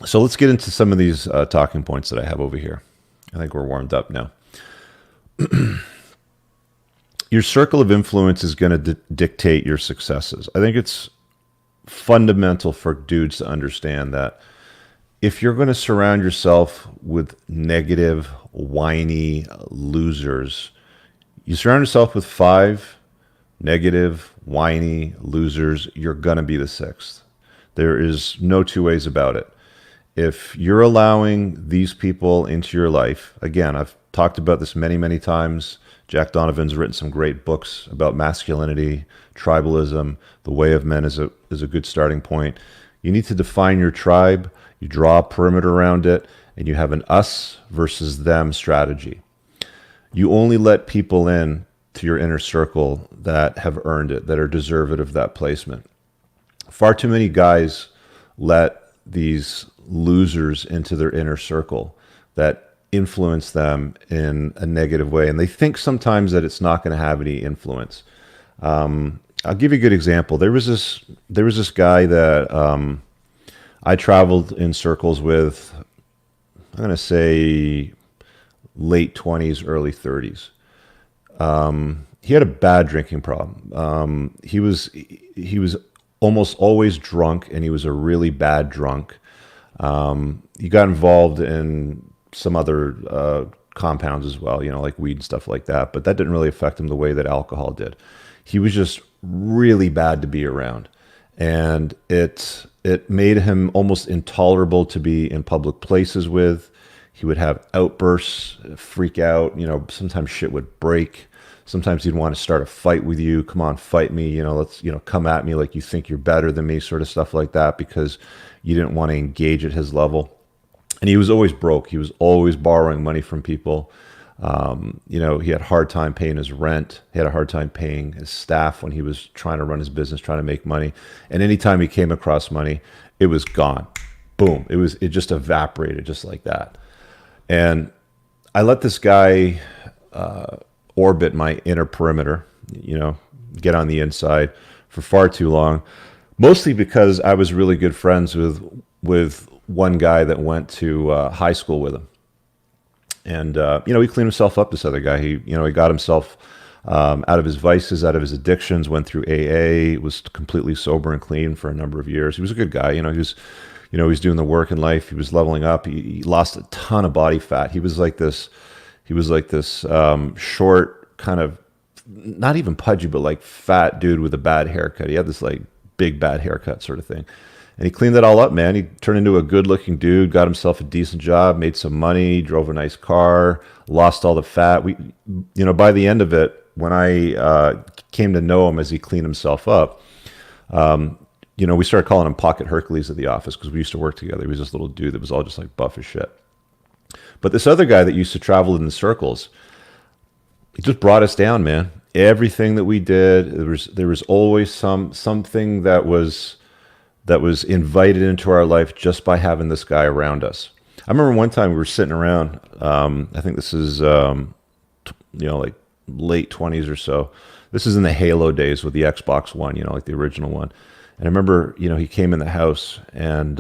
So let's get into some of these talking points that I have over here. I think we're warmed up now. Your circle of influence is going to dictate your successes. I think it's fundamental for dudes to understand that if you're going to surround yourself with negative, whiny losers, you surround yourself with 5 negative, whiny losers, you're going to be the 6th. There is no two ways about it. If you're allowing these people into your life, again, I've talked about this many, many times. Jack Donovan's written some great books about masculinity, tribalism. The Way of Men is a good starting point. You need to define your tribe. You draw a perimeter around it, and you have an us versus them strategy. You only let people in to your inner circle that have earned it, that are deserving of that placement. Far too many guys let these losers into their inner circle that influence them in a negative way. And they think sometimes that it's not going to have any influence. I'll give you a good example. There was this guy that I traveled in circles with, I'm going to say late 20s, early 30s. He had a bad drinking problem. He was almost always drunk, and he was a really bad drunk. He got involved in some other compounds as well, like weed and stuff like that, but that didn't really affect him the way that alcohol did. He was just really bad to be around, and it made him almost intolerable to be in public places with. He would have outbursts, freak out, sometimes shit would break. Sometimes he'd want to start a fight with you. Come on, fight me. Let's, come at me like you think you're better than me, sort of stuff like that, because you didn't want to engage at his level. And he was always broke. He was always borrowing money from people. He had a hard time paying his rent. He had a hard time paying his staff when he was trying to run his business, trying to make money. And anytime he came across money, it was gone. Boom. It just evaporated just like that. And I let this guy orbit my inner perimeter, get on the inside for far too long, mostly because I was really good friends with one guy that went to high school with him. And, he cleaned himself up, this other guy. He got himself out of his vices, out of his addictions, went through AA, was completely sober and clean for a number of years. He was a good guy. He was doing the work in life. He was leveling up. He lost a ton of body fat. He was like this short, kind of not even pudgy, but like fat dude with a bad haircut. He had this like big bad haircut sort of thing. And he cleaned that all up, man. He turned into a good looking dude, got himself a decent job, made some money, drove a nice car, lost all the fat. By the end of it, when I came to know him as he cleaned himself up, we started calling him Pocket Hercules at the office because we used to work together. He was this little dude that was all just like buff as shit. But this other guy that used to travel in the circles, he just brought us down, man. Everything that we did, there was always something that was invited into our life just by having this guy around us. I remember one time we were sitting around. I think this is like late 20s or so. This is in the Halo days with the Xbox One, like the original one. And I remember, he came in the house and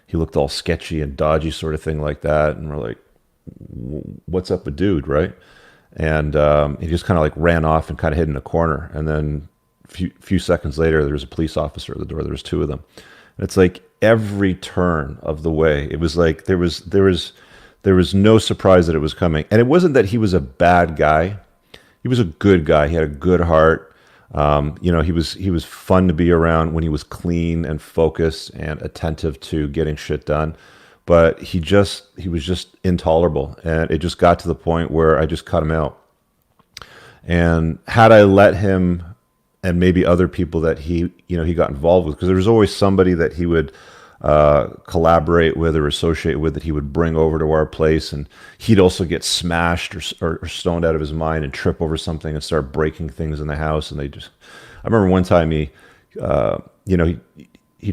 he looked all sketchy and dodgy, sort of thing like that. And we're like, "What's up, a dude?" Right? And he just kind of like ran off and kind of hid in a corner. And then few seconds later, there was a police officer at the door. There was 2 of them. And it's like every turn of the way, it was like there was no surprise that it was coming. And it wasn't that he was a bad guy. He was a good guy. He had a good heart. He was fun to be around when he was clean and focused and attentive to getting shit done. But he was just intolerable. And it just got to the point where I just cut him out. And had I let him, and maybe other people that he got involved with, because there was always somebody that he would collaborate with or associate with that he would bring over to our place, and he'd also get smashed or stoned out of his mind and trip over something and start breaking things in the house. And I remember one time he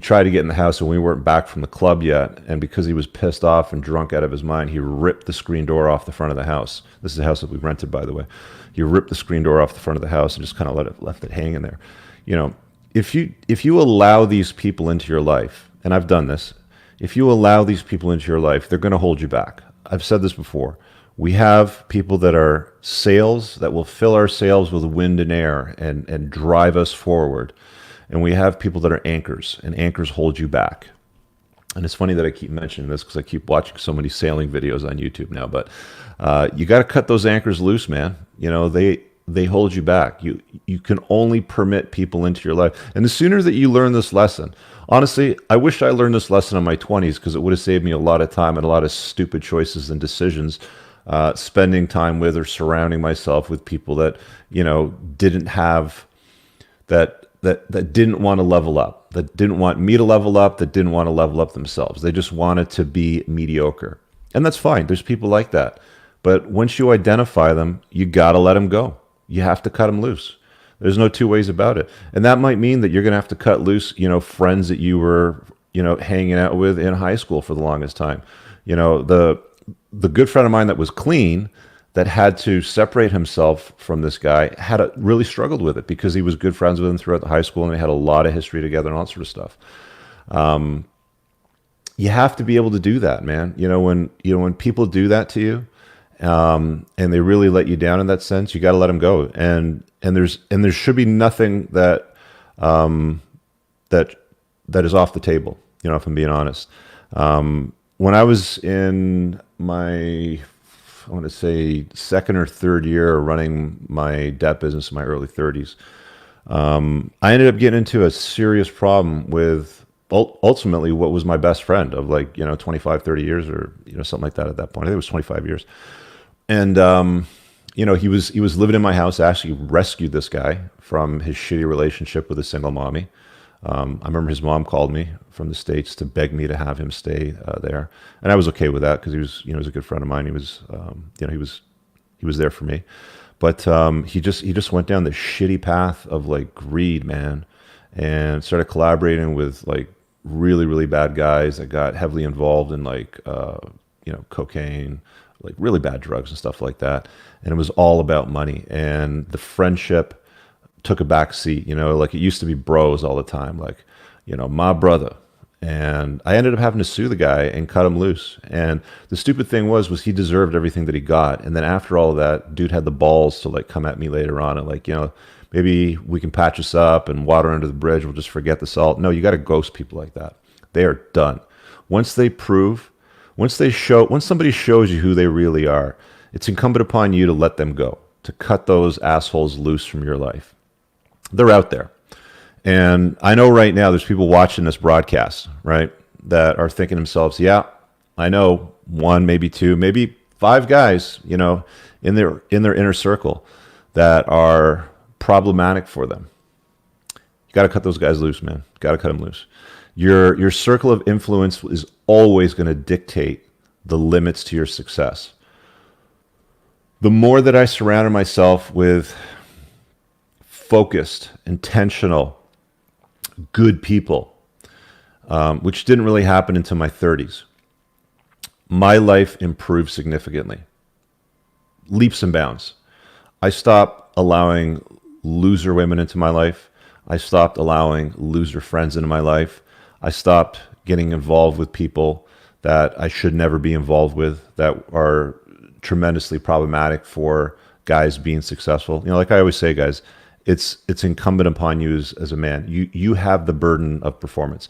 tried to get in the house and we weren't back from the club yet, and because he was pissed off and drunk out of his mind, he ripped the screen door off the front of the house. This is a house that we rented, by the way. He ripped the screen door off the front of the house and just kind of left it hanging there. If you allow these people into your life, and I've done this, if you allow these people into your life, they're going to hold you back. I've said this before. We have people that are sails that will fill our sails with wind and air and drive us forward. And we have people that are anchors, and anchors hold you back. And it's funny that I keep mentioning this because I keep watching so many sailing videos on YouTube now. But you got to cut those anchors loose, man. You know, they hold you back. You can only permit people into your life. And the sooner that you learn this lesson, honestly, I wish I learned this lesson in my 20s because it would have saved me a lot of time and a lot of stupid choices and decisions, spending time with or surrounding myself with people that, you know, didn't have that didn't want to level up, that didn't want me to level up, that didn't want to level up themselves. They just wanted to be mediocre. And that's fine. There's people like that. But once you identify them, you got to let them go. You have to cut them loose. There's no two ways about it. And that might mean that you're going to have to cut loose, you know, friends that you were, you know, hanging out with in high school for the longest time. You know, the good friend of mine that was clean, that had to separate himself from this guy, really struggled with it because he was good friends with him throughout the high school and they had a lot of history together and all that sort of stuff. You have to be able to do that, man. When people do that to you, and they really let you down in that sense, you got to let them go. And there should be nothing that is off the table. You know, if I'm being honest. When I was in my, I want to say, second or third year running my debt business in my early 30s, I ended up getting into a serious problem with ultimately what was my best friend of 25, 30 years or, something like that at that point. I think it was 25 years. And, he was living in my house. I actually rescued this guy from his shitty relationship with a single mommy. I remember his mom called me from the States to beg me to have him stay there, and I was okay with that because he was a good friend of mine. He was, he was there for me, but he just went down this shitty path of greed, man, and started collaborating with really, really bad guys that got heavily involved in cocaine, really bad drugs and stuff like that, and it was all about money, and the friendship took a back seat. It used to be bros all the time, my brother. And I ended up having to sue the guy and cut him loose. And the stupid thing was he deserved everything that he got. And then after all of that, dude had the balls to come at me later on and maybe we can patch this up and water under the bridge. We'll just forget the salt. No, you got to ghost people like that. They are done. Once somebody shows you who they really are, it's incumbent upon you to let them go, to cut those assholes loose from your life. They're out there. And I know right now there's people watching this broadcast, right, that are thinking to themselves, yeah, I know one, maybe two, maybe five guys, in their inner circle that are problematic for them. You got to cut those guys loose, man. Got to cut them loose. Your circle of influence is always going to dictate the limits to your success. The more that I surrounded myself with focused, intentional, good people, which didn't really happen until my 30s, my life improved significantly. Leaps and bounds. I stopped allowing loser women into my life. I stopped allowing loser friends into my life. I stopped getting involved with people that I should never be involved with, that are tremendously problematic for guys being successful. Like I always say, guys, it's incumbent upon you as a man. You have the burden of performance.